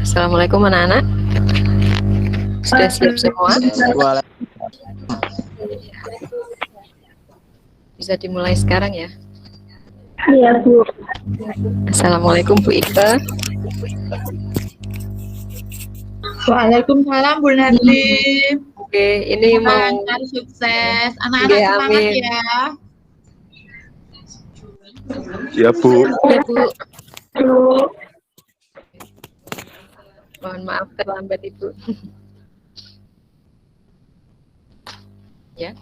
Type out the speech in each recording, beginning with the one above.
Assalamualaikum anak-anak. Sudah siap semua? Bisa dimulai sekarang ya? Iya, Bu. Assalamualaikum Bu Ika. Waalaikumsalam Bu Nardi. Oke, ini mau Lancar, sukses. Anak-anak Oke, semangat amin. ya. Ya Bu. Ya Bu. Bu. Mohon maaf terlambat Ibu. Ya.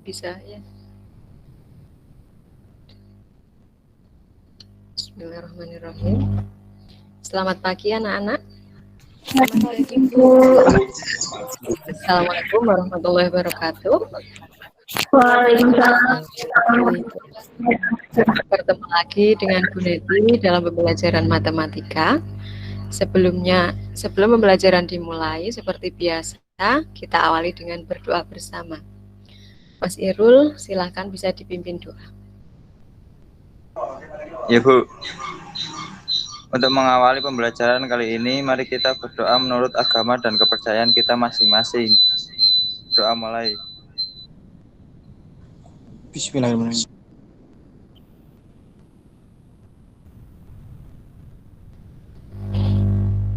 Bisa ya. Bismillahirrahmanirrahim. Selamat pagi anak-anak. Selamat pagi, Bu. Assalamualaikum warahmatullahi wabarakatuh. Waalaikumsalam. Bertemu lagi dengan Bu Neti dalam pembelajaran matematika. Sebelum pembelajaran dimulai, seperti biasa, kita awali dengan berdoa bersama. Mas Irul, silakan bisa dipimpin doa. Ya Bu, untuk mengawali pembelajaran kali ini, mari kita berdoa menurut agama dan kepercayaan kita masing-masing. Doa mulai. Bismillahirrahmanirrahim.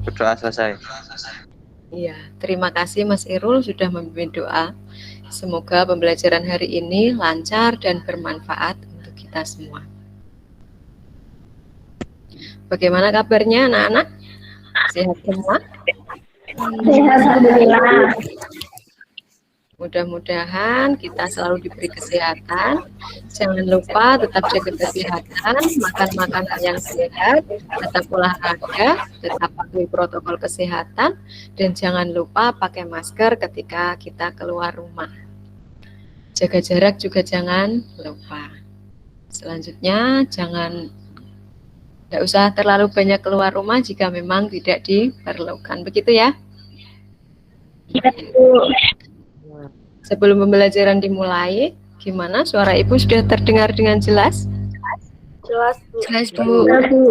Berdoa selesai. Iya, terima kasih Mas Irul sudah memimpin doa. Semoga pembelajaran hari ini lancar dan bermanfaat untuk kita semua. Bagaimana kabarnya anak-anak? Sehat semua? Sehat, alhamdulillah. Mudah-mudahan kita selalu diberi kesehatan. Jangan lupa tetap jaga kesehatan, makan makanan yang sehat, tetap olahraga, tetap patuhi protokol kesehatan, dan jangan lupa pakai masker ketika kita keluar rumah. Jaga jarak juga jangan lupa. Selanjutnya, tidak usah terlalu banyak keluar rumah jika memang tidak diperlukan. Begitu ya? Iya, Bu. Sebelum pembelajaran dimulai, gimana suara Ibu sudah terdengar dengan jelas? Jelas, Bu. Jelas, Bu. Jelas, Bu.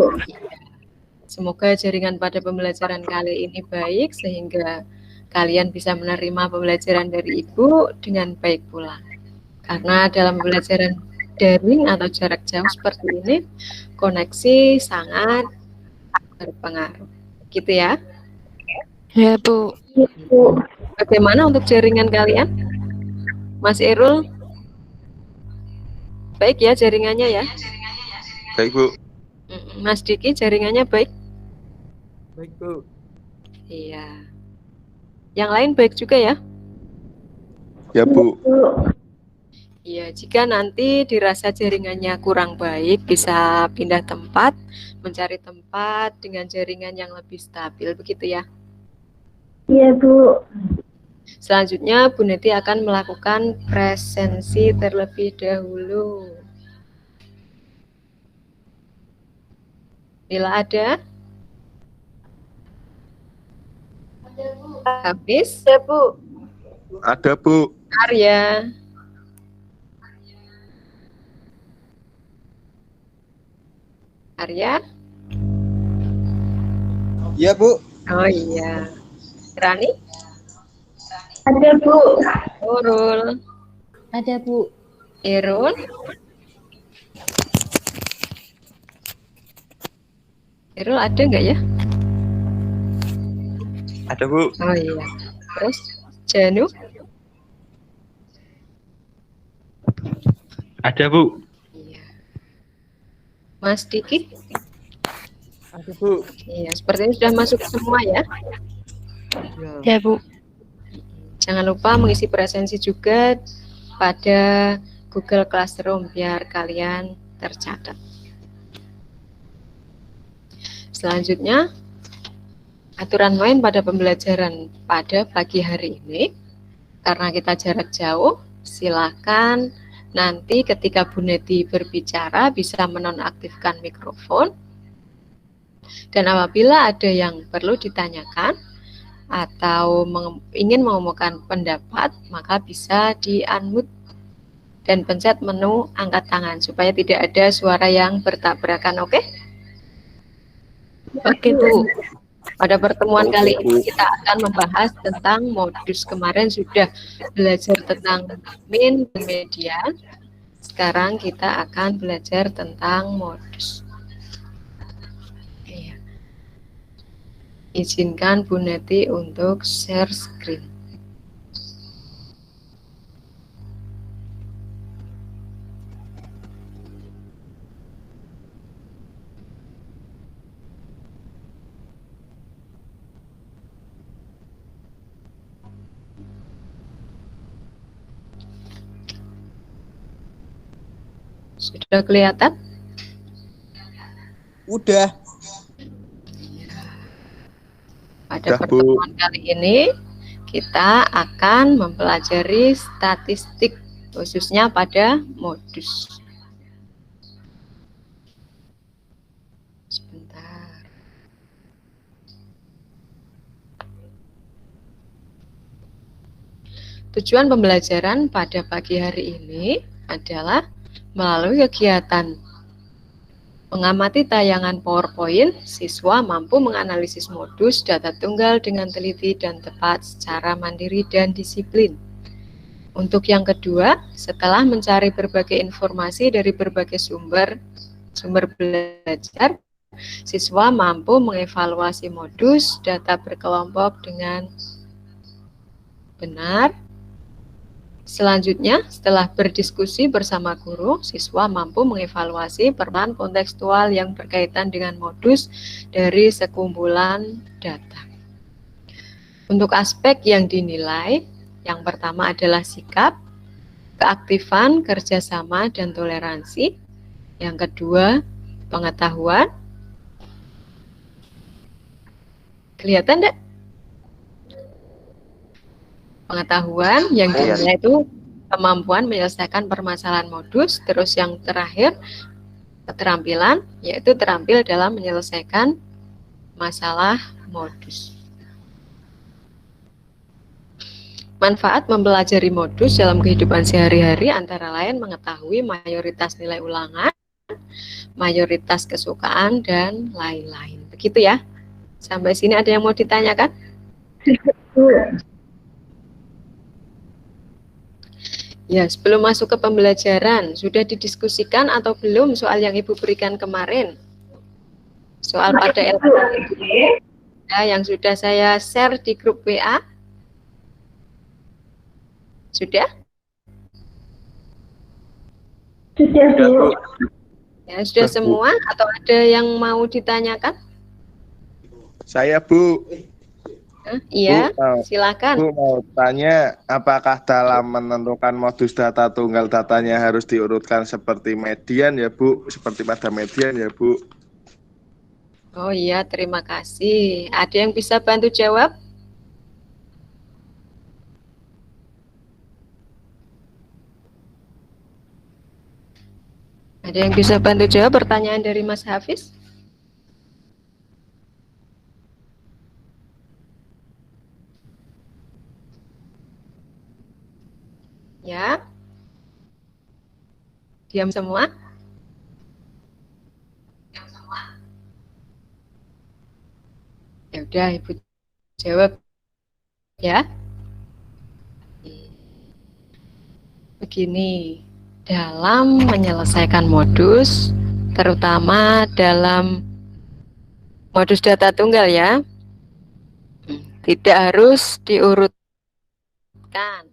Semoga jaringan pada pembelajaran kali ini baik sehingga kalian bisa menerima pembelajaran dari Ibu dengan baik pula. Karena dalam pembelajaran daring atau jarak jauh seperti ini, koneksi sangat berpengaruh. Gitu ya? Ya, Bu. Iya, Bu. Bagaimana untuk jaringan kalian? Mas Irul, baik ya jaringannya ya? Baik Bu. Mas Diki, jaringannya baik? Baik Bu. Iya. Yang lain baik juga ya? Ya Bu. Iya, jika nanti dirasa jaringannya kurang baik, bisa pindah tempat, mencari tempat dengan jaringan yang lebih stabil, begitu ya? Iya, Bu. Selanjutnya, Bu Neti akan melakukan presensi terlebih dahulu. Bila ada, habis, Ya, Bu. Ada, Bu. Arya, Arya, Iya, Bu. oh iya, Rani, Ada, Bu. Nurul, Ada, Bu. Irul, Irul ada nggak ya? Ada, Bu. Oh iya, terus Janu, Ada, Bu. iya, Mas Diki, Ada, Bu. iya, sepertinya sudah masuk semua ya. Ya, Bu. Jangan lupa mengisi presensi juga pada Google Classroom biar kalian tercatat. Selanjutnya, aturan main pada pembelajaran pada pagi hari ini. Karena kita jarak jauh, silakan nanti ketika Bu Neti berbicara bisa menonaktifkan mikrofon. Dan apabila ada yang perlu ditanyakan atau ingin mengumumkan pendapat, maka bisa di-unmute dan pencet menu angkat tangan supaya tidak ada suara yang bertabrakan, oke? Oke, Bu. Pada pertemuan kali ini kita akan membahas tentang modus. Kemarin sudah belajar tentang min dan median. Sekarang kita akan belajar tentang modus. Iya. Izinkan Bu Neti untuk share screen. Sudah kelihatan? Udah. Pada Udah, Bu. pertemuan kali ini kita akan mempelajari statistik khususnya pada modus. Sebentar. Tujuan pembelajaran pada pagi hari ini adalah melalui kegiatan mengamati tayangan PowerPoint, siswa mampu menganalisis modus data tunggal dengan teliti dan tepat secara mandiri dan disiplin. Untuk yang kedua, setelah mencari berbagai informasi dari berbagai sumber belajar, siswa mampu mengevaluasi modus data berkelompok dengan benar. Selanjutnya, setelah berdiskusi bersama guru, siswa mampu mengevaluasi peran kontekstual yang berkaitan dengan modus dari sekumpulan data. Untuk aspek yang dinilai, yang pertama adalah sikap, keaktifan, kerjasama, dan toleransi. Yang kedua, pengetahuan. Kelihatan enggak? Pengetahuan yang dinilai itu kemampuan menyelesaikan permasalahan modus. Terus yang terakhir, keterampilan, yaitu terampil dalam menyelesaikan masalah modus. Manfaat mempelajari modus dalam kehidupan sehari-hari antara lain mengetahui mayoritas nilai ulangan, mayoritas kesukaan, dan lain-lain. Begitu ya. Sampai sini ada yang mau ditanyakan? Ya, sebelum masuk ke pembelajaran, sudah didiskusikan atau belum soal yang Ibu berikan kemarin? Soal pada elektronik yang sudah saya share di grup WA? Sudah? Sudah, Bu. Ya, sudah semua atau ada yang mau ditanyakan? Saya, Bu. Iya, Bu, silakan. Bu mau tanya, apakah dalam menentukan modus data tunggal datanya harus diurutkan seperti median ya, Bu? Seperti pada median ya, Bu? Oh iya, terima kasih. Ada yang bisa bantu jawab? Ada yang bisa bantu jawab pertanyaan dari Mas Hafiz? Diam semua? Ya udah, Ibu jawab ya. Begini, dalam menyelesaikan modus, terutama dalam modus data tunggal ya, tidak harus diurutkan,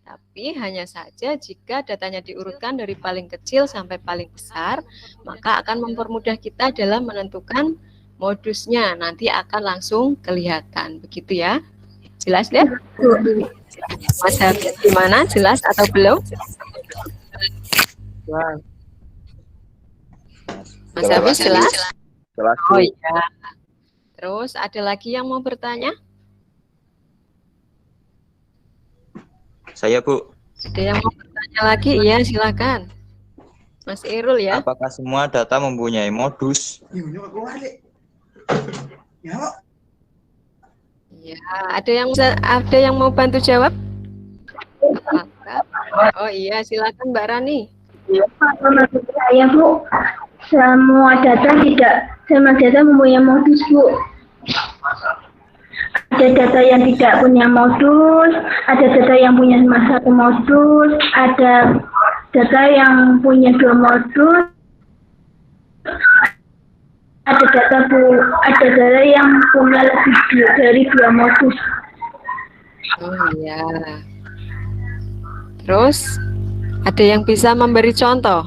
tapi hanya saja jika datanya diurutkan dari paling kecil sampai paling besar, maka akan mempermudah kita dalam menentukan modusnya. Nanti akan langsung kelihatan, begitu ya. Jelas deh? Mas Habib gimana? Jelas atau belum? Mas Habib jelas? Jelas, Oh Bu. iya. Terus ada lagi yang mau bertanya? Saya, Bu. Ada yang mau bertanya lagi? Iya, silakan. Mas Irul ya. Apakah semua data mempunyai modus? Ya, ada yang mau bantu jawab? Apakah? Oh iya, silakan Mbak Rani. Menurut saya Bu, semua data mempunyai modus Bu. Ada data yang tidak punya modus, ada data yang punya satu modus, ada data yang punya dua modus, ada data yang punya lebih dari dua modus. Oh iya. Terus ada yang bisa memberi contoh?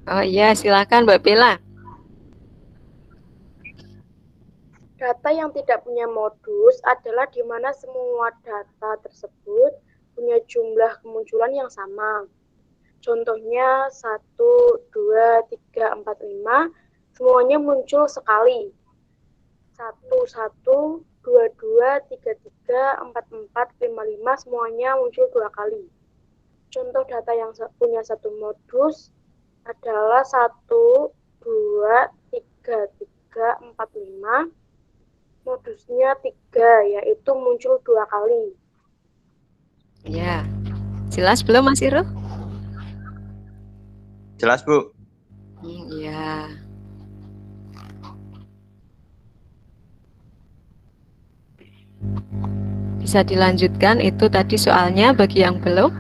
Oh iya, silakan Mbak Bella. Data yang tidak punya modus adalah di mana semua data tersebut punya jumlah kemunculan yang sama. Contohnya 1, 2, 3, 4, 5 semuanya muncul sekali. 1, 1, 2, 2, 3, 3, 4, 4, 5, 5 semuanya muncul 2 kali. Contoh data yang punya satu modus adalah 1, 2, 3, 3, 4, 5. Modusnya 3, yaitu muncul 2 kali. Ya, jelas belum Mas Irul? Jelas, Bu. Ya. Bisa dilanjutkan, itu tadi soalnya bagi yang belum.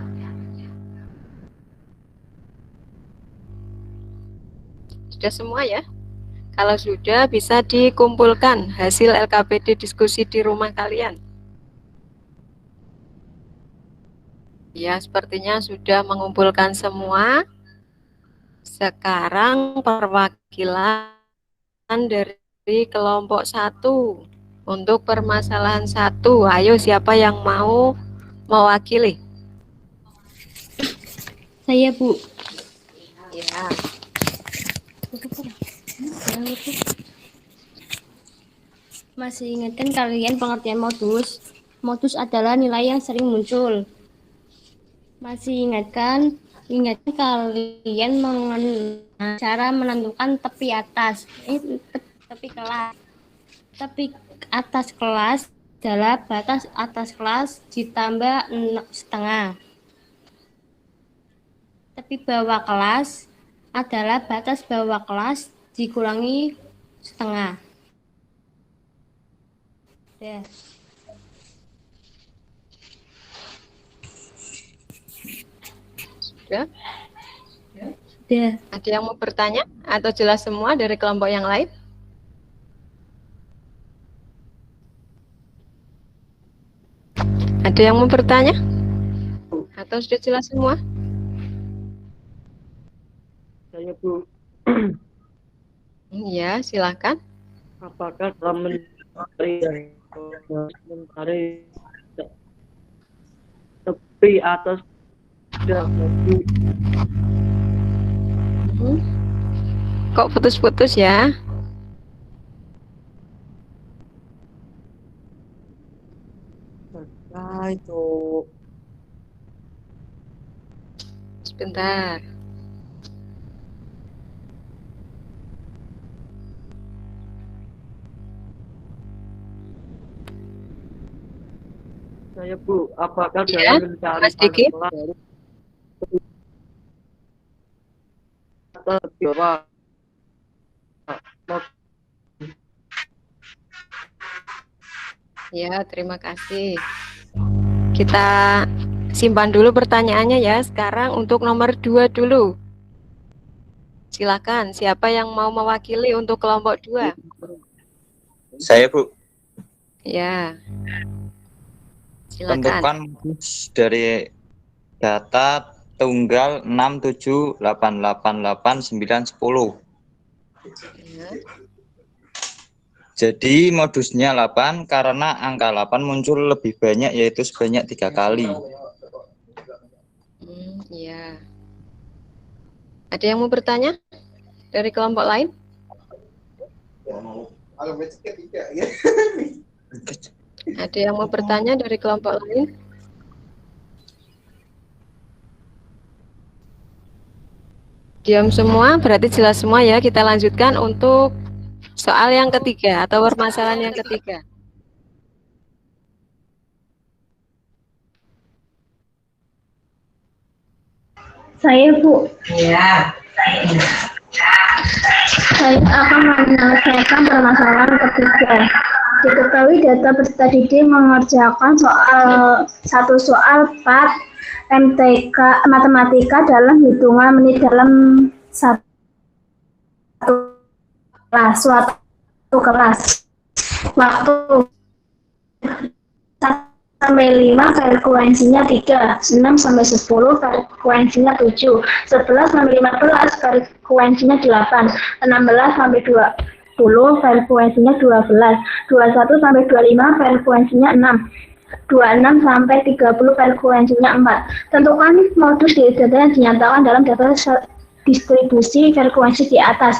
Sudah semua ya? Kalau sudah, bisa dikumpulkan hasil LKPD diskusi di rumah kalian. Ya, sepertinya sudah mengumpulkan semua. Sekarang perwakilan dari kelompok 1 untuk permasalahan 1. Ayo, siapa yang mau mewakili? Saya, Bu. Ya. Masih ingatkan kalian pengertian modus? Modus adalah nilai yang sering muncul. Masih ingatkan kalian mengenai cara menentukan tepi atas, tepi kelas. Tepi atas kelas adalah batas atas kelas ditambah 6,5. Tepi bawah kelas adalah batas bawah kelas dikurangi setengah. Ya. Sudah? Sudah. Ada yang mau bertanya atau jelas semua dari kelompok yang lain? Ada yang mau bertanya? Atau sudah jelas semua? Saya Bu, Iya, silakan. apakah dalam mencari tepi atas tidak Bu? Kok putus-putus ya? Nah, itu Sebentar. saya Bu, apakah Ya, dalam mencari Mas Diki. kelas data bawah Ya, terima kasih. Kita simpan dulu pertanyaannya ya. Sekarang untuk nomor 2 dulu. Silakan, siapa yang mau mewakili untuk kelompok 2? Saya, Bu. Ya. Silakan. Tentukan modus dari data tunggal 6, 7, 8, 8, 8, 9, 10. Ya. Jadi modusnya 8 karena angka 8 muncul lebih banyak, yaitu sebanyak 3 kali. Iya. Ada yang mau bertanya dari kelompok lain? Ada yang mau bertanya dari kelompok lain? Diam semua, berarti jelas semua ya. Kita lanjutkan untuk soal yang ketiga atau permasalahan yang ketiga. Saya Bu. Saya akan menyelesaikan permasalahan ketiga. Diketahui data peserta didik mengerjakan satu soal part MTK matematika dalam hitungan menit dalam suatu kelas. Waktu 1-5 frekuensinya 3, 6-10 frekuensinya 7, 11-15 frekuensinya 8, 16-20 frekuensinya 12, 21-25 frekuensinya 6, 26-30 frekuensinya 4. Tentukan modus dari data yang dinyatakan dalam data distribusi frekuensi di atas.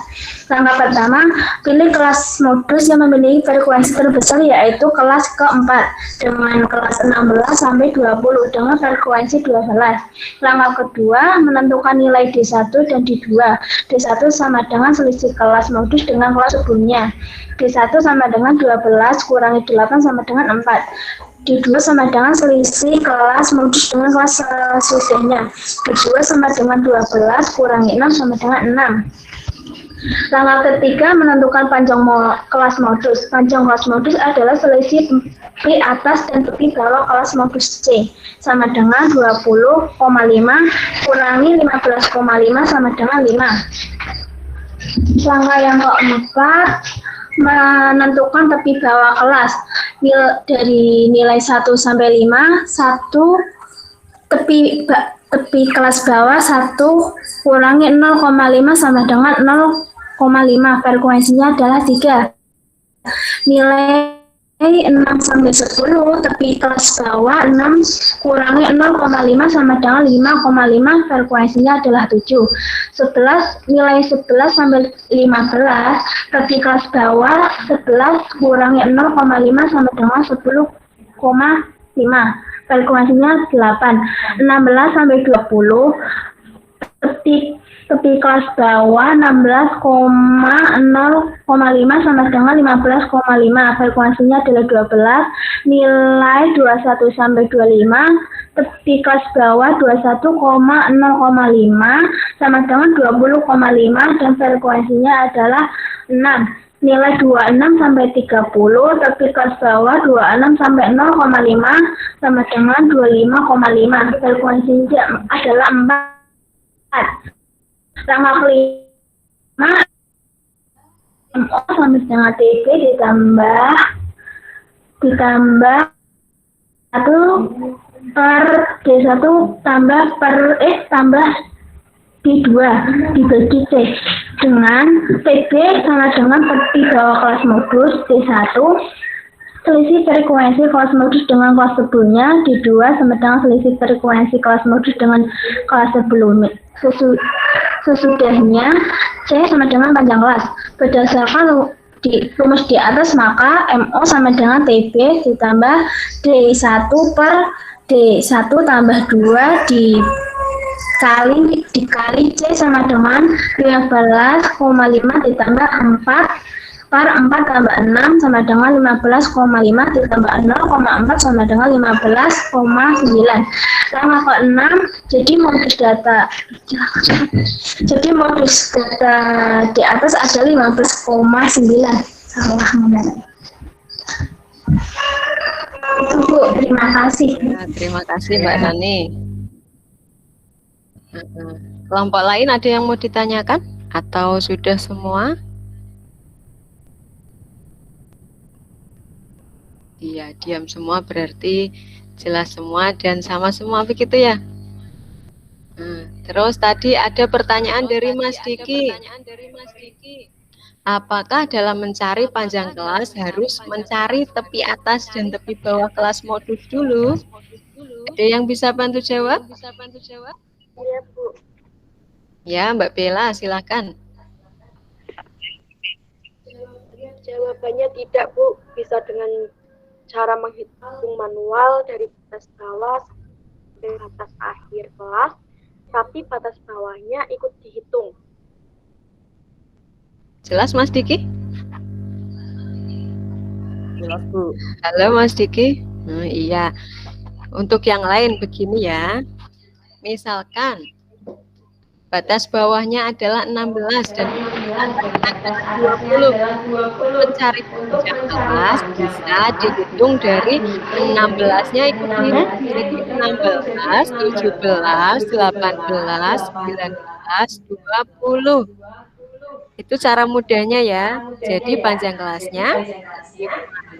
Langkah pertama, pilih kelas modus yang memiliki frekuensi terbesar, yaitu kelas keempat dengan kelas 16 sampai 20 dengan frekuensi 12. Langkah kedua, menentukan nilai D1 dan D2. D1 sama dengan selisih kelas modus dengan kelas sebelumnya. D1 sama dengan 12 kurangi 8 sama dengan 4. D2 sama dengan selisih kelas modus dengan kelas selisihnya. D2 sama dengan 12 kurangi 6 sama dengan 6. Langkah ketiga, menentukan panjang kelas modus. Panjang kelas modus adalah selisih tepi atas dan tepi bawah kelas modus C sama dengan 20,5 kurangi 15,5 sama dengan 5. Langkah yang keempat, menentukan tepi bawah kelas. Dari nilai 1 sampai 5, 1 tepi kelas bawah 1 kurangi 0,5 sama dengan 0,5, frekuensinya adalah 3. Nilai 6 sampai 10, tepi kelas bawah 6 kurangi 0,5 sama dengan 5,5, frekuensinya adalah 7. Nilai 11 sampai 15, tepi kelas bawah 11 kurangi 0,5 sama dengan 10,5, frekuensinya 8. 16 sampai 20, tepi kelas bawah 16,0,5 sama dengan 15,5, frekuensinya adalah 12. Nilai 21 sampai 25, tepi kelas bawah 21,0,5 sama dengan 20,5 dan frekuensinya adalah 6. Nilai 26 sampai 30, tepi kelas bawah 26 sampai 0,5 sama dengan 25,5, frekuensinya adalah 4. Langkah kelima, MO sama dengan TB ditambah 1 per D1 tambah D2 dibagi C dengan TB sama dengan tepi bawah kelas modus D1, selisih frekuensi kelas modus dengan kelas sebelumnya, D2 sama dengan selisih frekuensi kelas modus dengan kelas sebelumnya. Sesudahnya C sama dengan panjang kelas. Berdasarkan rumus di atas, maka MO sama dengan TB ditambah D1 per D1 tambah 2 dikali C sama dengan 15,5 ditambah 4 par 4 tambah 6 sama dengan 15,5 ditambah 0,4 sama dengan 15,9. Langkah ke-6, jadi modus data di atas ada 15,9. Salah ngomong. Itu Bu, terima kasih. Nah, terima kasih Mbak Nani. Kelompok lain ada yang mau ditanyakan atau sudah semua? Iya, diam semua berarti jelas semua dan sama semua begitu ya. Terus tadi ada pertanyaan dari Mas Diki. Apakah dalam mencari panjang kelas harus mencari tepi atas dan tepi bawah kelas modus dulu? Ada yang bisa bantu jawab? Iya, Bu. Ya, Mbak Bella, silakan. Jawabannya tidak, Bu. Bisa dengan cara menghitung manual dari batas bawah sampai batas akhir kelas, tapi batas bawahnya ikut dihitung. Jelas Mas Diki? Jelas, Bu. Halo Mas Diki. Iya. Untuk yang lain begini ya. Misalkan batas bawahnya adalah 16 dan ada 20. Mencari panjang kelas bisa dihitung dari 16-nya ikut dihitung. Jadi 16, 17, 18, 19, 20. Itu cara mudahnya ya. Jadi panjang kelasnya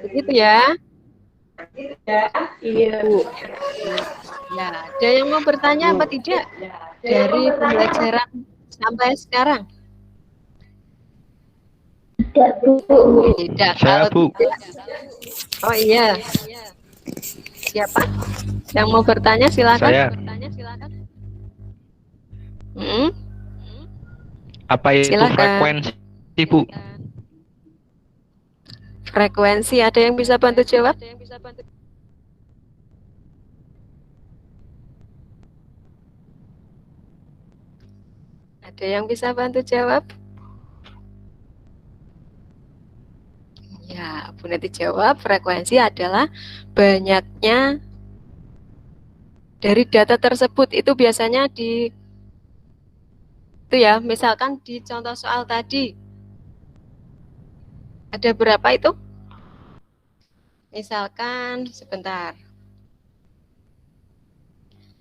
begitu ya. Iya, Bu. Ya, ada yang mau bertanya apa tidak dari pembelajaran sampai sekarang? Tidak, Bu. Tidak. Saya, Bu. Tidak. Oh iya. Siapa? Yang mau bertanya silakan. Saya. Apa itu Silakan. frekuensi, Bu? Frekuensi, ada yang bisa bantu jawab? Ada yang bisa bantu jawab? Ya, Bu Neti jawab, frekuensi adalah banyaknya dari data tersebut. Itu biasanya di itu ya, misalkan di contoh soal tadi ada berapa itu? Misalkan sebentar.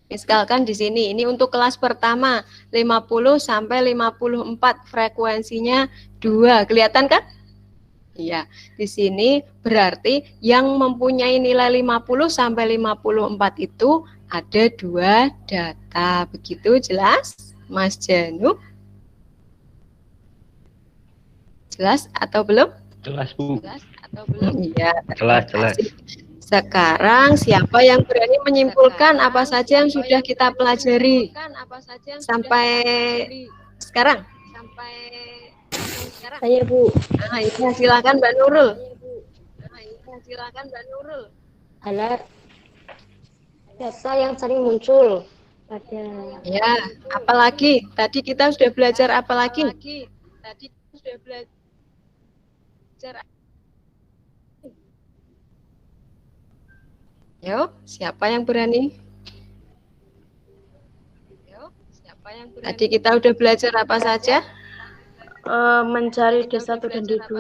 Misalkan di sini ini untuk kelas pertama 50 sampai 54, frekuensinya 2. Kelihatan kan? Iya, di sini berarti yang mempunyai nilai 50 sampai 54 itu ada 2 data. Begitu jelas, Mas Janu? Jelas atau belum? Jelas, Bu. Iya, Jelas. sekarang siapa yang berani menyimpulkan apa saja yang sudah kita pelajari sampai sekarang? Saya, Bu. Nah, iya, silakan Mbak Nurul. Adalah data yang sering muncul pada Ya, apalagi? Tadi kita sudah belajar apa lagi? Yo, siapa yang berani? Tadi kita udah belajar apa saja? Mencari D1 dan D2.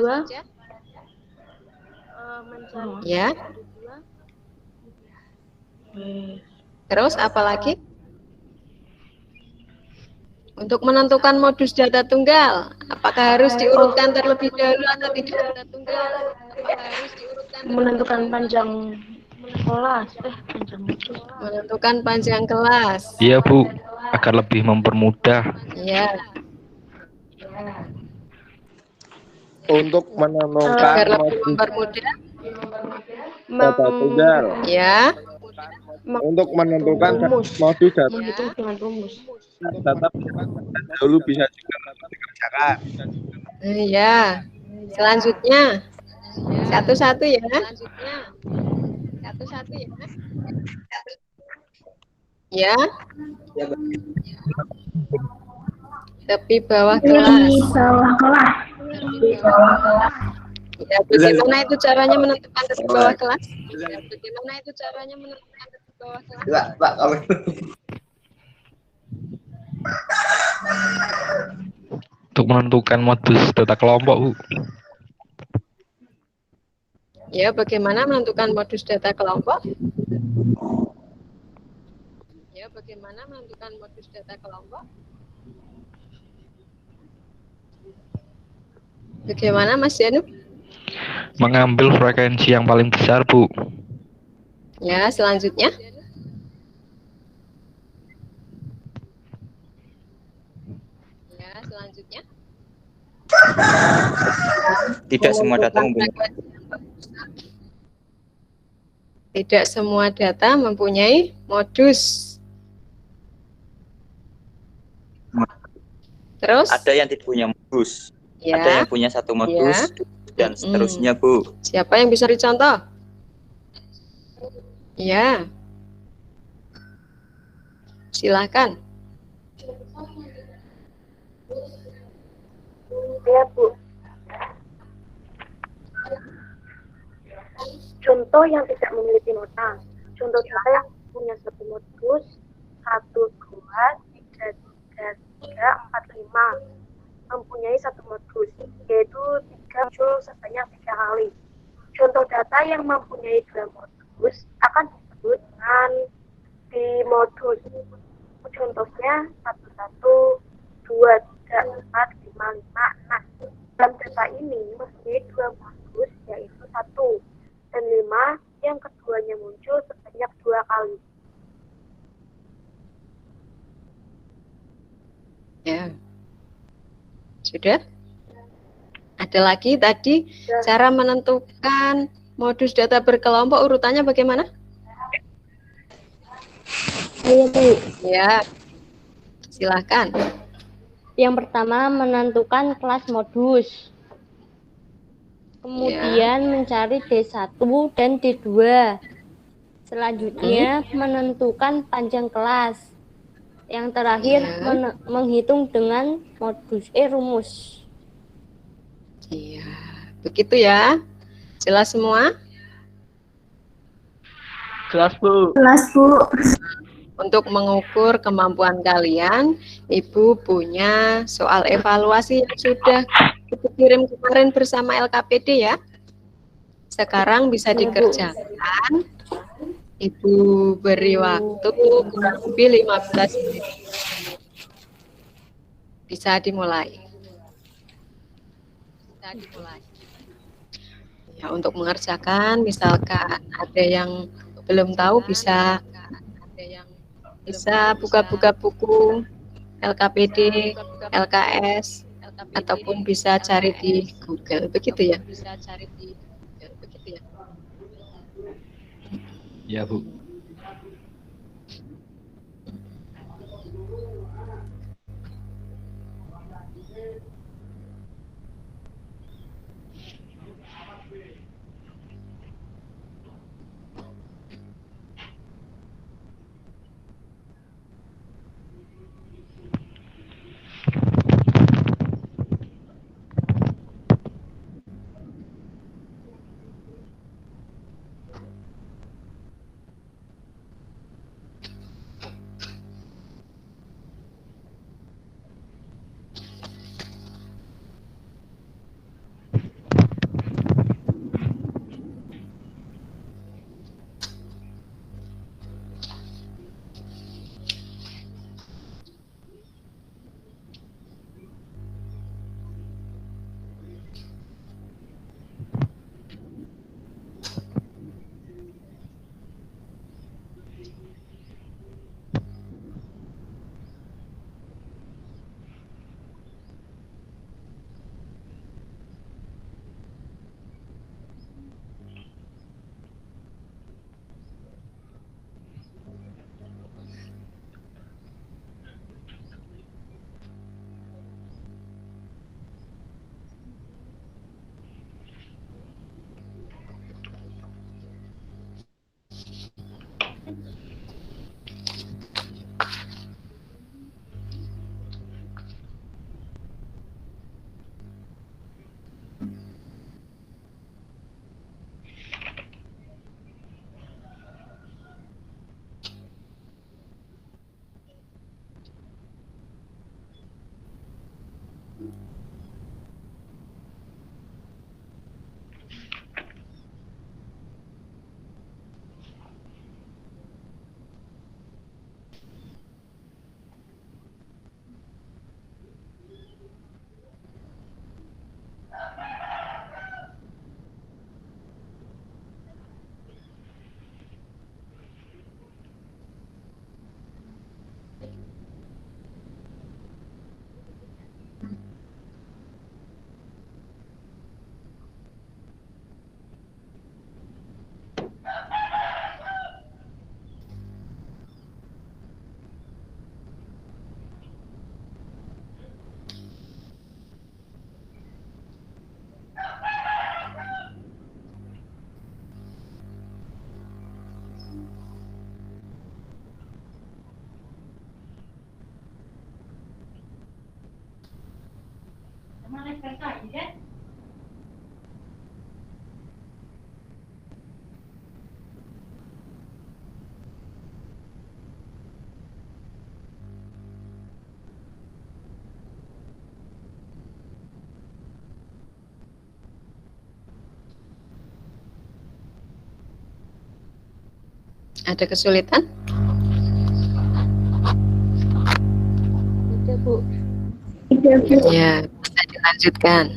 Ya. Terus apa lagi? Untuk menentukan modus data tunggal, apakah harus diurutkan terlebih dahulu atau tidak? Menentukan panjang kelas. Panjang modus. Menentukan panjang kelas. Iya, Bu. Agar lebih mempermudah. Ya, Untuk agar menentukan lebih modus mempermudah. data tunggal, Ya, untuk menentukan Rumus. modus data Menghitung dengan rumus. dulu bisa juga dikerjakan. ya. Selanjutnya, satu-satu ya. Ya. Tepi bawah kelas. Di bawah kelas. Ya, bagaimana itu caranya menentukan titik bawah kelas? Ya, bagaimana itu caranya menentukan titik bawah kelas? Untuk menentukan modus data kelompok, Bu. Ya, bagaimana menentukan modus data kelompok? Ya, bagaimana menentukan modus data kelompok? Bagaimana, Mas Janu? Mengambil frekuensi yang paling besar, Bu. Ya, selanjutnya. Ya, selanjutnya. Tidak semua data mempunyai Tidak semua data mempunyai modus. Terus? ada yang tidak punya modus, Ya. ada yang punya satu modus, dan seterusnya, Bu. Siapa yang bisa dicontoh? Ya. Silakan. Ya, Bu. Contoh yang tidak memiliki nota. Contoh data yang punya satu modus, 1, 2, 3, 3, 3, 4, 5. Mempunyai satu modus, yaitu 3 muncul sebanyak 3 kali. Contoh data yang mempunyai 2 modus akan disebut dengan dimodus. Contohnya 1, 1, 2, 3, 4, 5, 5, 6. Dalam data ini mempunyai 2 modus, yaitu 1 dan 5, yang keduanya muncul sebanyak 2 kali. Ya. Sudah? Ada lagi tadi cara menentukan modus data berkelompok urutannya bagaimana? Iya, Bu. Ya. Silakan. Yang pertama menentukan kelas modus. Kemudian mencari D1 dan D2. Selanjutnya menentukan panjang kelas. Yang terakhir menghitung dengan rumus. Iya, begitu ya. Jelas semua? Jelas, Bu. Kelas, Bu. Untuk mengukur kemampuan kalian, Ibu punya soal evaluasi yang sudah Ibu kirim kemarin bersama LKPD ya. Sekarang bisa dikerjakan. Ibu beri waktu kurang lebih 15 menit. Bisa dimulai. Ya, untuk mengerjakan, misalkan ada yang belum tahu bisa buka-buka buku LKPD, LKS, ataupun bisa cari di Google, begitu ya? Ya, Bu. Ada kesulitan? Tidak, Bu. Ya, bisa dilanjutkan.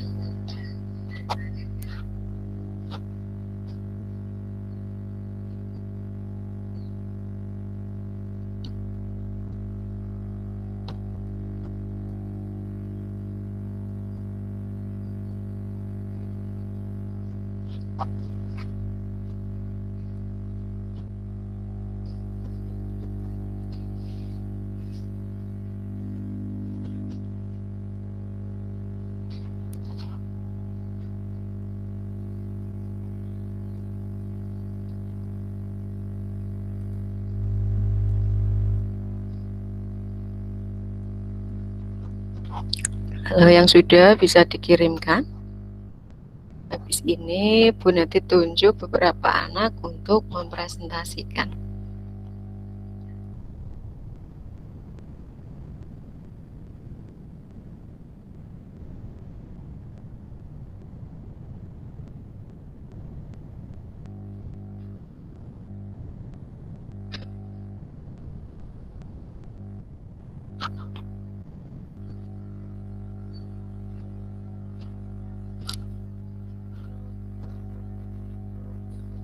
Kalau yang sudah bisa dikirimkan. Habis ini Bu Neti tunjuk beberapa anak untuk mempresentasikan.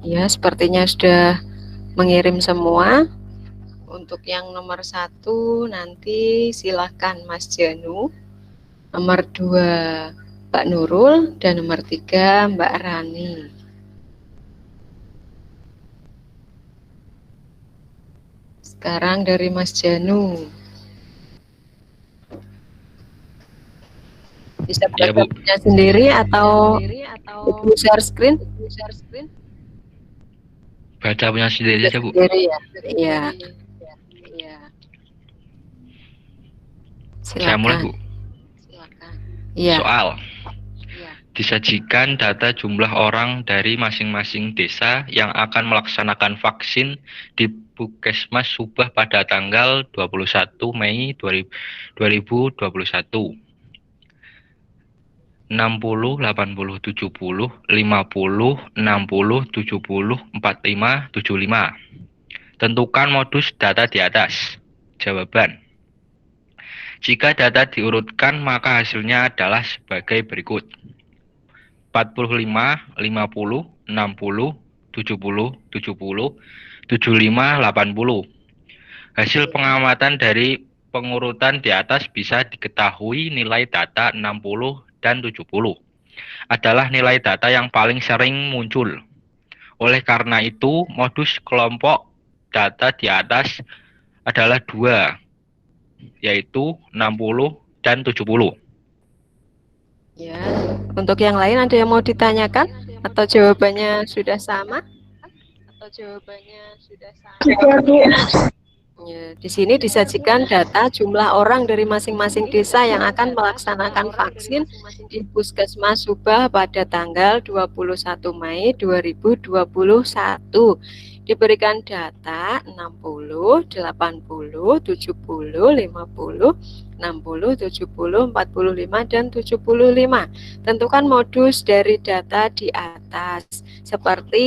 Ya, sepertinya sudah mengirim semua. Untuk yang nomor 1 nanti silahkan Mas Janu, nomor 2 Mbak Nurul, dan nomor 3 Mbak Rani. Sekarang dari Mas Janu. Bisa Ya, baca Bu. punya sendiri atau share screen? Baca punya sendiri aja, Bu. Sendiri ya. Iya. Saya mulai, Bu. Iya. Soal. Disajikan data jumlah orang dari masing-masing desa yang akan melaksanakan vaksin di Puskesmas Subah pada tanggal 21 Mei 2021. 60, 80, 70, 50, 60, 70, 45, 75. Tentukan modus data di atas. Jawaban. Jika data diurutkan, maka hasilnya adalah sebagai berikut. 45, 50, 60, 70, 70, 75, 80. Hasil pengamatan dari pengurutan di atas bisa diketahui nilai data 60 dan 70 adalah nilai data yang paling sering muncul. Oleh karena itu, modus kelompok data di atas adalah 2, yaitu 60 dan 70. Ya, untuk yang lain ada yang mau ditanyakan atau jawabannya sudah sama? Ya, di sini disajikan data jumlah orang dari masing-masing desa yang akan melaksanakan vaksin di Puskesmas Subah pada tanggal 21 Mei 2021. Diberikan data 60, 80, 70, 50, 60, 70, 45, dan 75. Tentukan modus dari data di atas. Seperti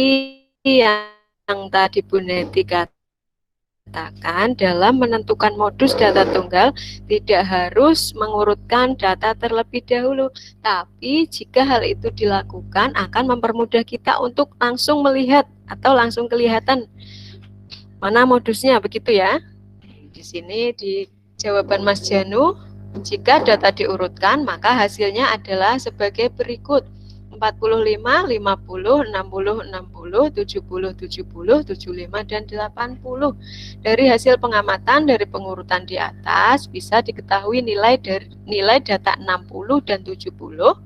yang tadi Bu Neti katakan, dalam menentukan modus data tunggal tidak harus mengurutkan data terlebih dahulu, tapi jika hal itu dilakukan akan mempermudah kita untuk langsung melihat atau langsung kelihatan mana modusnya, begitu ya. Di sini di jawaban Mas Janu, jika data diurutkan maka hasilnya adalah sebagai berikut. 45, 50, 60, 60, 70, 70, 75, dan 80. Dari hasil pengamatan dari pengurutan di atas bisa diketahui nilai data 60 dan 70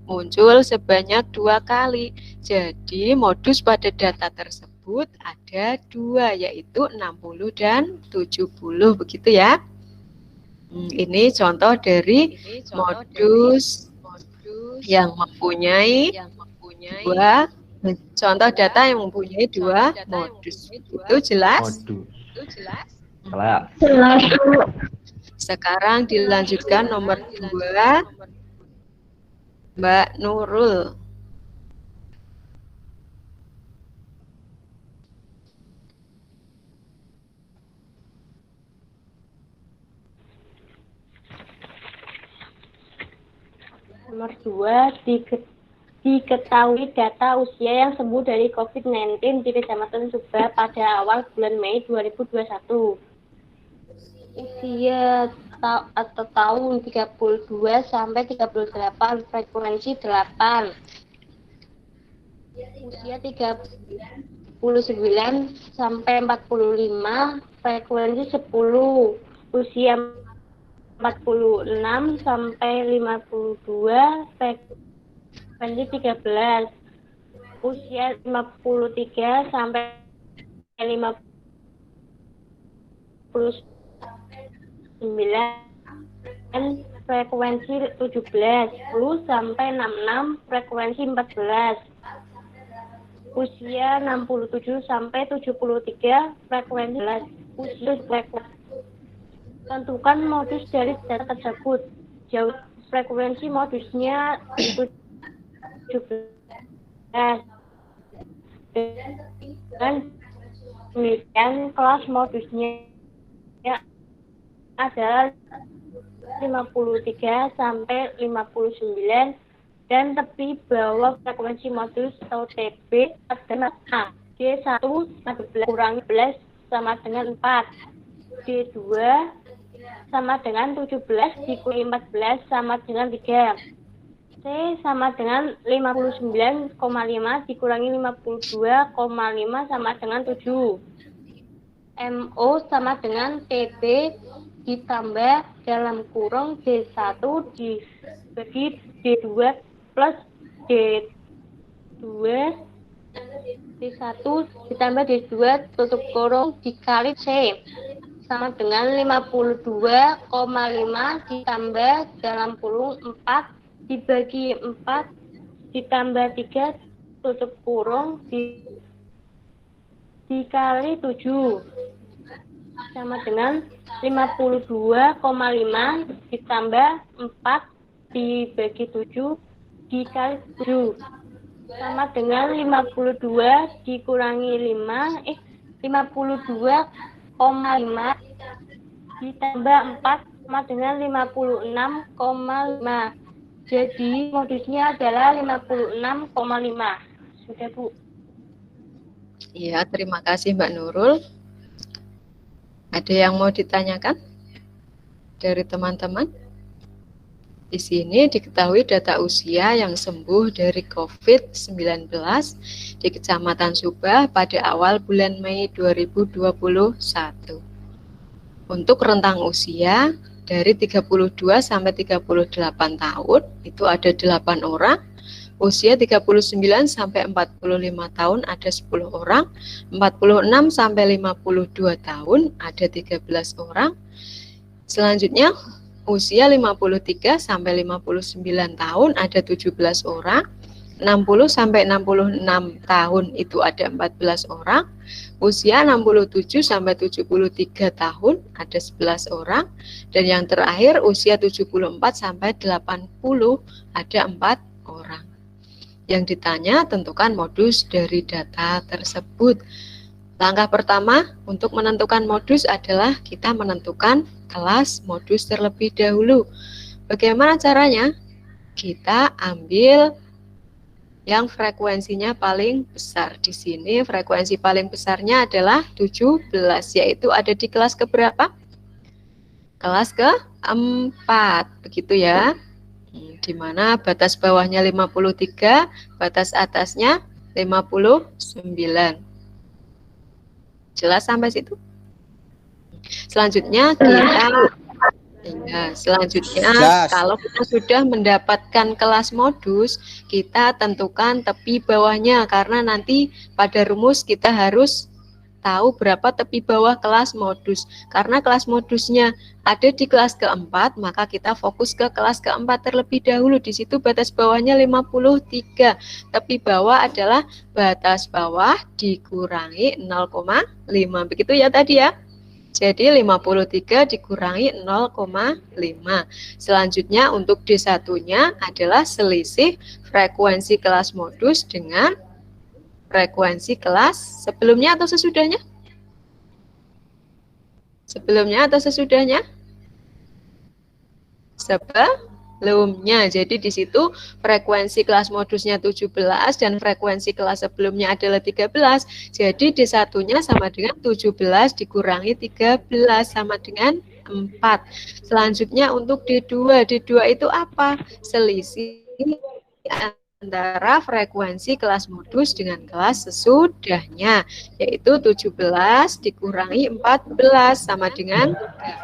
muncul sebanyak 2 kali. Jadi modus pada data tersebut ada 2, yaitu 60 dan 70, begitu ya. Ini contoh dari modus yang mempunyai dua contoh data yang mempunyai dua modus. Itu jelas? Jelas. Jelas, Bu. Sekarang dilanjutkan nomor 2, Mbak Nurul. Nomor 2, diketahui data usia yang sembuh dari COVID-19 di Kecamatan Subah pada awal bulan Mei 2021. Usia atau tahun 32 sampai 38, frekuensi 8. Usia 39 sampai 45, frekuensi 10. Usia 46 sampai 52, frekuensi 13. Usia 53 sampai 59, frekuensi 17. 10 sampai 66, frekuensi 14. Usia 67 sampai 73, frekuensi 11. Usia frekuensi. Tentukan modus dari data tersebut. Jauh frekuensi modusnya 17. Dan demikian kelas modusnya adalah 53 sampai 59 dan tepi bawah frekuensi modus atau TB adalah A. D1 kurangi 11 sama dengan 4. D2 sama dengan 17 dikurangi 14 sama dengan 3. C sama dengan 59,5 dikurangi 52,5 sama dengan 7. MO sama dengan TB ditambah dalam kurung D1 dibagi D2 plus D2 D1 ditambah D2 tutup kurung dikali C sama dengan 52,5 ditambah dalam kurung 4 dibagi 4 ditambah 3 tutup kurung dikali 7 sama dengan 52,5 ditambah 4 dibagi 7 dikali 7 sama dengan 52 dikurangi 52,5 ditambah 4 sama dengan 56,5. Jadi modusnya adalah 56,5. Sudah, Bu. Iya, terima kasih Mbak Nurul. Ada yang mau ditanyakan dari teman-teman? Di sini diketahui data usia yang sembuh dari COVID-19 di Kecamatan Subah pada awal bulan Mei 2021. Untuk rentang usia dari 32 sampai 38 tahun itu ada 8 orang, usia 39 sampai 45 tahun ada 10 orang, 46 sampai 52 tahun ada 13 orang. Selanjutnya usia 53 sampai 59 tahun ada 17 orang, 60 sampai 66 tahun itu ada 14 orang, usia 67 sampai 73 tahun ada 11 orang, dan yang terakhir usia 74 sampai 80 ada 4 orang. Yang ditanya tentukan modus dari data tersebut. Langkah pertama untuk menentukan modus adalah kita menentukan kelas modus terlebih dahulu. Bagaimana caranya? Kita ambil yang frekuensinya paling besar. Di sini frekuensi paling besarnya adalah 17, yaitu ada di kelas keberapa? Kelas ke-4, begitu ya. Di mana batas bawahnya 53, batas atasnya 59. Jelas sampai situ? Selanjutnya kalau kita sudah mendapatkan kelas modus, kita tentukan tepi bawahnya karena nanti pada rumus kita harus tahu berapa tepi bawah kelas modus. Karena kelas modusnya ada di kelas keempat, maka kita fokus ke kelas keempat terlebih dahulu. Di situ batas bawahnya 53. Tepi bawah adalah batas bawah dikurangi 0,5. Begitu ya tadi ya. Jadi 53 dikurangi 0,5. Selanjutnya untuk D1-nya adalah selisih frekuensi kelas modus dengan frekuensi kelas sebelumnya atau sesudahnya? Sebelumnya atau sesudahnya? Sebelumnya. Jadi di situ frekuensi kelas modusnya 17 dan frekuensi kelas sebelumnya adalah 13. Jadi D1-nya sama dengan 17 dikurangi 13 sama dengan 4. Selanjutnya untuk D2. D2 itu apa? Selisih antara frekuensi kelas modus dengan kelas sesudahnya, yaitu 17 dikurangi 14 sama dengan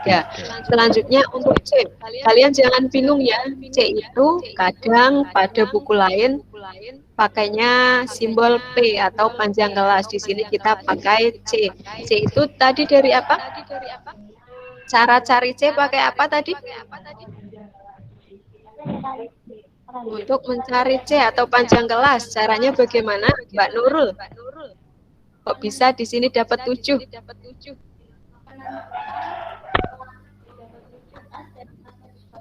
3. Selanjutnya untuk C, kalian jangan bingung ya, C itu kadang pada buku lain pakainya simbol P atau panjang kelas. Di sini kita pakai C. C itu tadi dari apa? Cara cari C pakai apa tadi? Untuk mencari C atau panjang kelas, caranya bagaimana, Mbak Nurul? Kok bisa di sini dapat 7?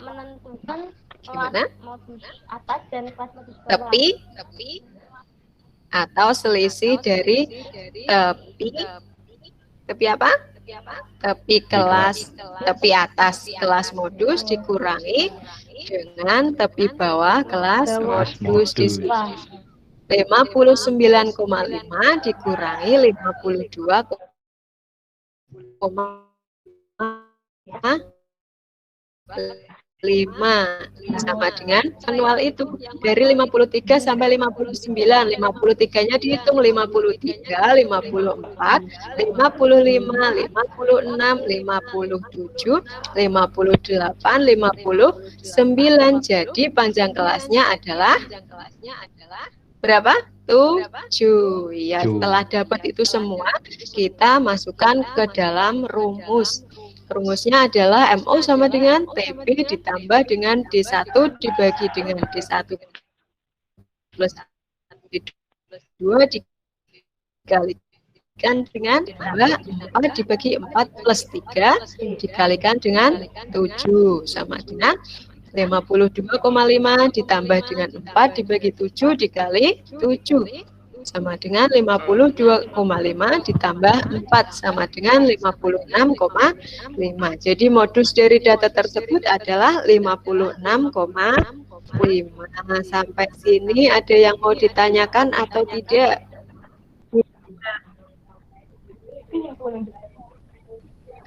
Menentukan Gimana? kelas modus atas dan kelas modus bawah. Tepi atau selisih dari tepi apa? Tepi kelas, tepi atas kelas modus dikurangi dengan tepi bawah kelas modus. Di 59,5 dikurangi 52,5 sama dengan manual itu. Dari 53 sampai 59, 53-nya dihitung 53, 54, 55, 56, 57, 58, 59. Jadi panjang kelasnya adalah berapa? 7. Ya, setelah dapat itu semua, kita masukkan ke dalam rumus. Rumusnya adalah MO sama dengan TB ditambah dengan D1 dibagi dengan D1 plus D2 dikalikan dengan 4 dibagi 4 plus 3 dikalikan dengan 7 sama dengan 52,5 ditambah dengan 4 dibagi 7 dikali 7 sama dengan 52,5 ditambah 4 sama dengan 56,5. Jadi modus dari data tersebut adalah 56,5. Sampai sini ada yang mau ditanyakan atau tidak?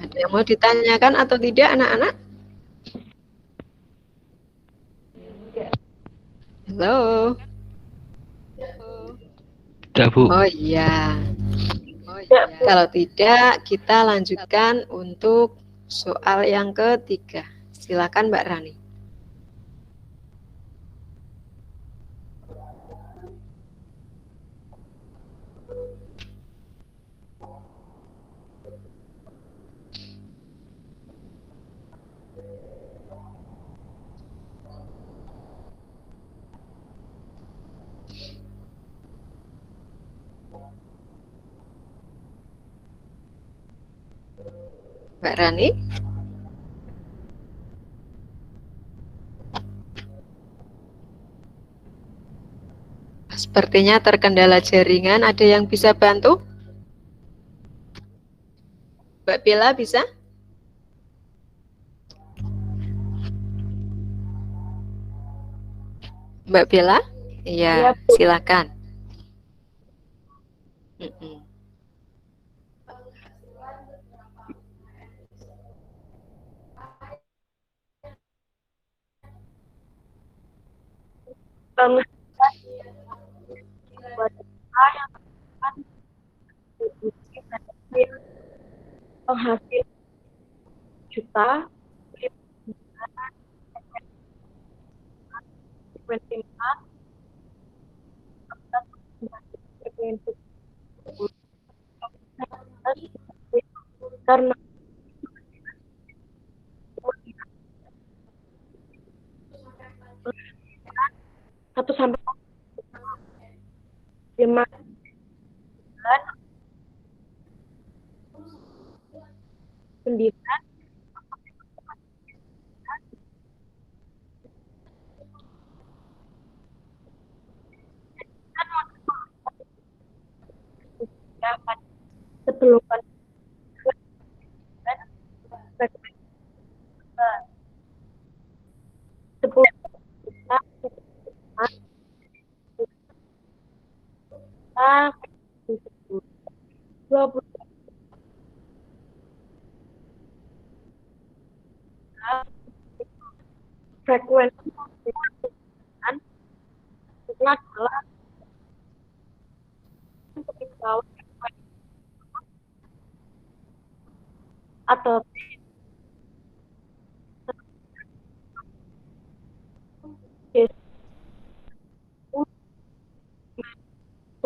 Ada yang mau ditanyakan atau tidak, anak-anak? Halo. Tidak, Bu. Oh iya. Kalau tidak, kita lanjutkan untuk soal yang ketiga. Silakan Mbak Rani. Mbak Rani? Sepertinya terkendala jaringan. Ada yang bisa bantu? Mbak Bella bisa? Mbak Bella? Iya, silakan. Penghasil juta frekuensi 4 frekuensi karena 1 sampai 5 9 sebelum frekuensi itu adalah atau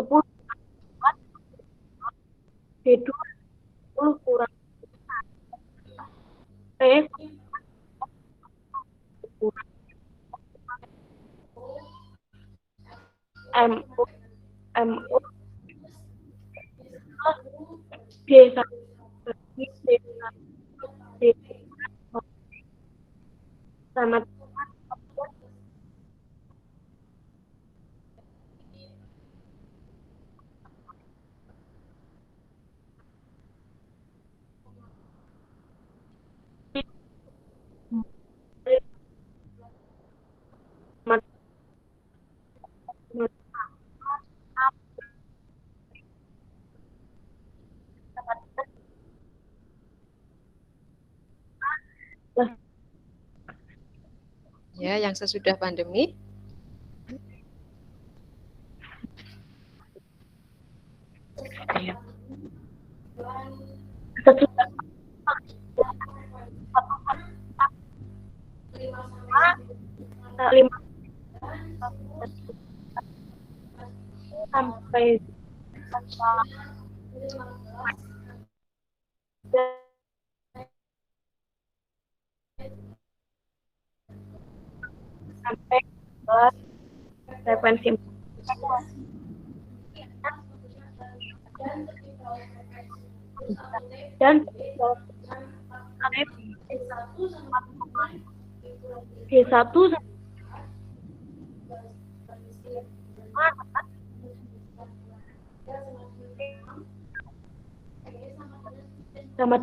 10 D20 kurang T MO D1 D sama Ya, yang sesudah pandemi. sesudah 5 sampai frekuensi dan D1 sama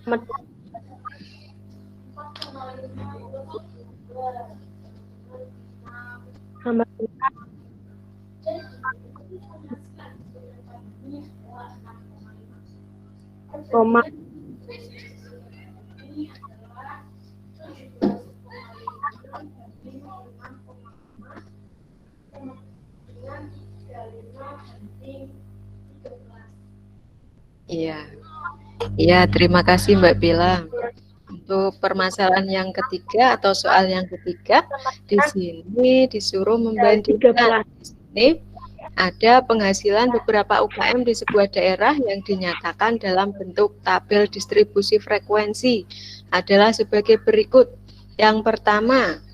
sama sama Roma Iya. Iya, terima kasih Mbak Bella. Untuk permasalahan yang ketiga atau soal yang ketiga, di sini disuruh membandingkan. Di sini ada penghasilan beberapa UKM di sebuah daerah yang dinyatakan dalam bentuk tabel distribusi frekuensi adalah sebagai berikut. Yang pertama,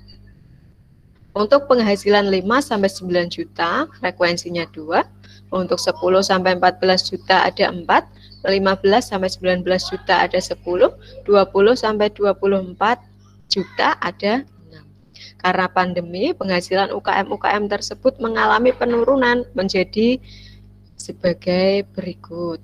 untuk penghasilan 5 sampai 9 juta, frekuensinya 2. Untuk 10 sampai 14 juta ada 4. 15 sampai 19 juta ada 10, 20 sampai 24 juta ada 6. Karena pandemi, penghasilan UKM-UKM tersebut mengalami penurunan menjadi sebagai berikut.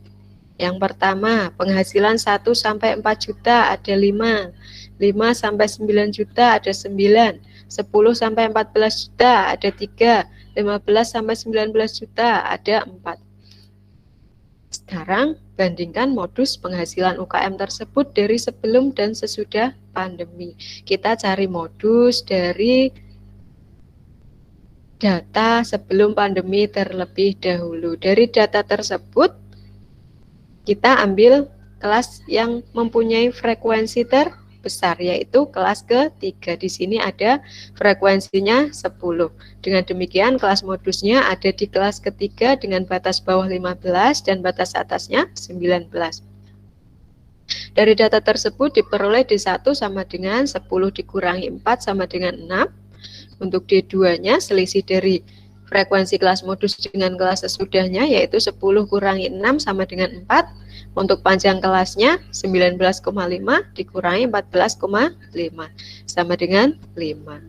Yang pertama, penghasilan 1 sampai 4 juta ada 5, 5 sampai 9 juta ada 9, 10 sampai 14 juta ada 3, 15 sampai 19 juta ada 4. Sekarang bandingkan modus penghasilan UKM tersebut dari sebelum dan sesudah pandemi. Kita cari modus dari data sebelum pandemi terlebih dahulu. Dari data tersebut kita ambil kelas yang mempunyai frekuensi terbesar, yaitu kelas ketiga. Di sini ada frekuensinya 10. Dengan demikian kelas modusnya ada di kelas ketiga dengan batas bawah 15 dan batas atasnya 19. Dari data tersebut diperoleh D1 sama dengan 10 dikurangi 4 sama dengan 6. Untuk D2-nya selisih dari frekuensi kelas modus dengan kelas sesudahnya yaitu 10 kurangi 6 sama dengan 4. Untuk panjang kelasnya 19,5 dikurangi 14,5 sama dengan 5.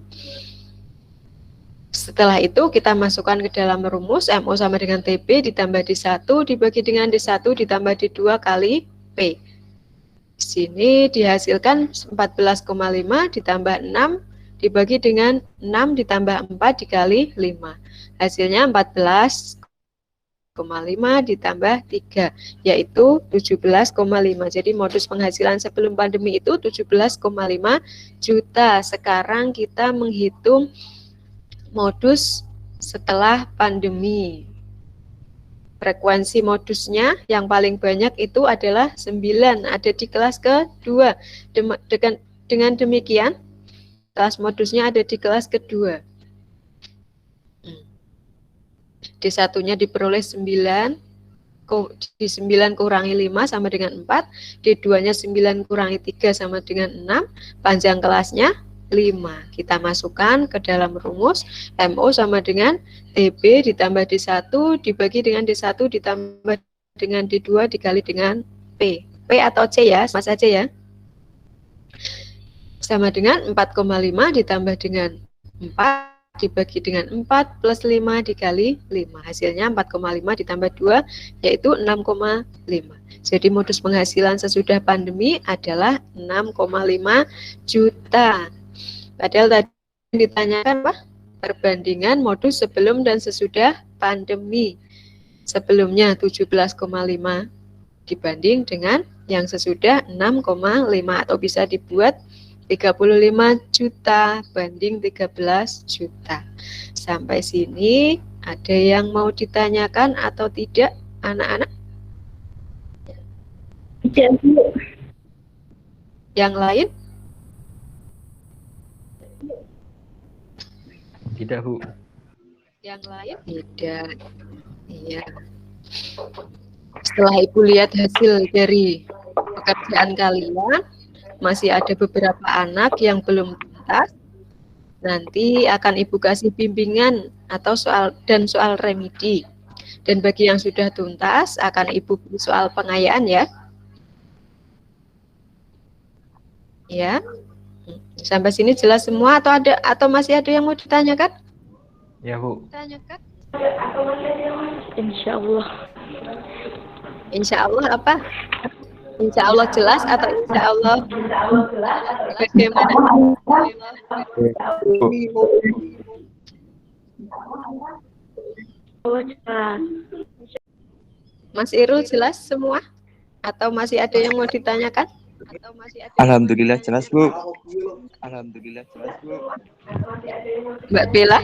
Setelah itu kita masukkan ke dalam rumus MO sama dengan TB ditambah D1 dibagi dengan D1 ditambah D2 kali P. Di sini dihasilkan 14,5 ditambah 6 dibagi dengan 6 ditambah 4 dikali 5. Hasilnya 14,5 ditambah 3, yaitu 17,5. Jadi modus penghasilan sebelum pandemi itu 17,5 juta. Sekarang kita menghitung modus setelah pandemi. Frekuensi modusnya yang paling banyak itu adalah 9, ada di kelas kedua. Dengan demikian, kelas modusnya ada di kelas kedua. D1-nya diperoleh 9, di 9 kurangi 5 sama dengan 4, D2-nya 9 kurangi 3 sama dengan 6, panjang kelasnya 5. Kita masukkan ke dalam rumus MO sama dengan TB ditambah D1 dibagi dengan D1 ditambah dengan D2 dikali dengan P. P atau C ya, sama saja ya. Sama dengan 4,5 ditambah dengan 4 dibagi dengan 4 plus 5 dikali 5. Hasilnya 4,5 ditambah 2 yaitu 6,5. Jadi modus penghasilan sesudah pandemi adalah 6,5 juta. Padahal tadi ditanyakan apa? Perbandingan modus sebelum dan sesudah pandemi. Sebelumnya 17,5 dibanding dengan yang sesudah 6,5 atau bisa dibuat 35 juta banding 13 juta. Sampai sini ada yang mau ditanyakan atau tidak anak-anak? Tidak, Bu. Yang lain? Tidak, Bu. Yang lain? Tidak. Iya. Setelah Ibu lihat hasil dari pekerjaan kalian, masih ada beberapa anak yang belum tuntas. Nanti akan Ibu kasih bimbingan atau soal remedi. Dan bagi yang sudah tuntas akan Ibu beri soal pengayaan ya. Ya. Sampai sini jelas semua atau masih ada yang mau ditanyakan? Ya, Bu. Tanyakan. Insya Allah. Insya Allah apa? Insya Allah jelas atau insya Allah bagaimana? Mas Irul jelas semua? Atau masih ada yang mau ditanyakan? Alhamdulillah jelas, Bu. Alhamdulillah jelas, Bu. Mbak Bella?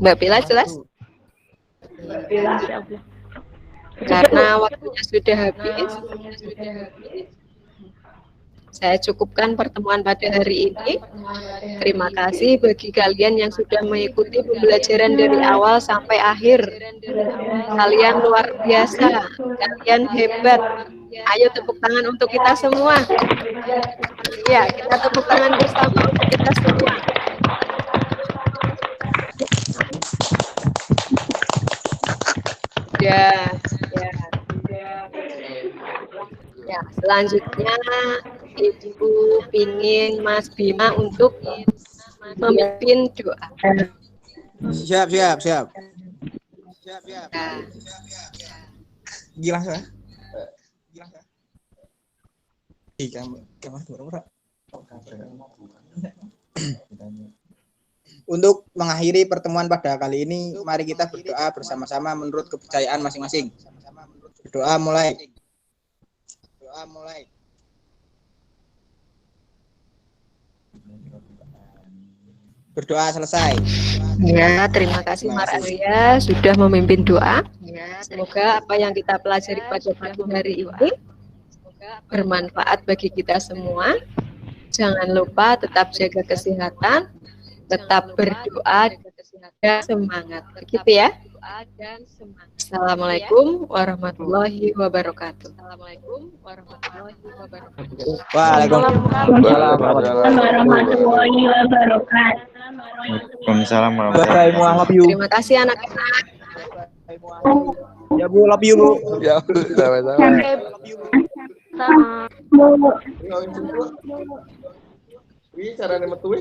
Mbak Bella jelas? Karena waktunya sudah habis, saya cukupkan pertemuan pada hari ini. Terima kasih bagi kalian yang sudah mengikuti pembelajaran dari awal sampai akhir. Kalian luar biasa, kalian hebat. Ayo tepuk tangan untuk kita semua. Ya, kita tepuk tangan bersama untuk kita semua. Ya, selanjutnya Ibu pingin Mas Bima untuk memimpin doa. Siap. Nah, Gila ya. Untuk mengakhiri pertemuan pada kali ini, mari kita berdoa bersama-sama menurut kepercayaan masing-masing. Berdoa mulai. Berdoa selesai. Ya, terima kasih Mas Arya sudah memimpin doa. Semoga apa yang kita pelajari pada pagi hari ini bermanfaat bagi kita semua. Jangan lupa tetap jaga kesehatan, tetap berdoa dan semangat. Begitu ya. Assalamualaikum warahmatullahi wabarakatuh. Waalaikumsalam warahmatullahi wabarakatuh. Waalaikumsalam warahmatullahi wabarakatuh. Terima kasih anak-anak. Ya Bu, love you Bu. Ya, sama-sama. Wih, caranya metu wih.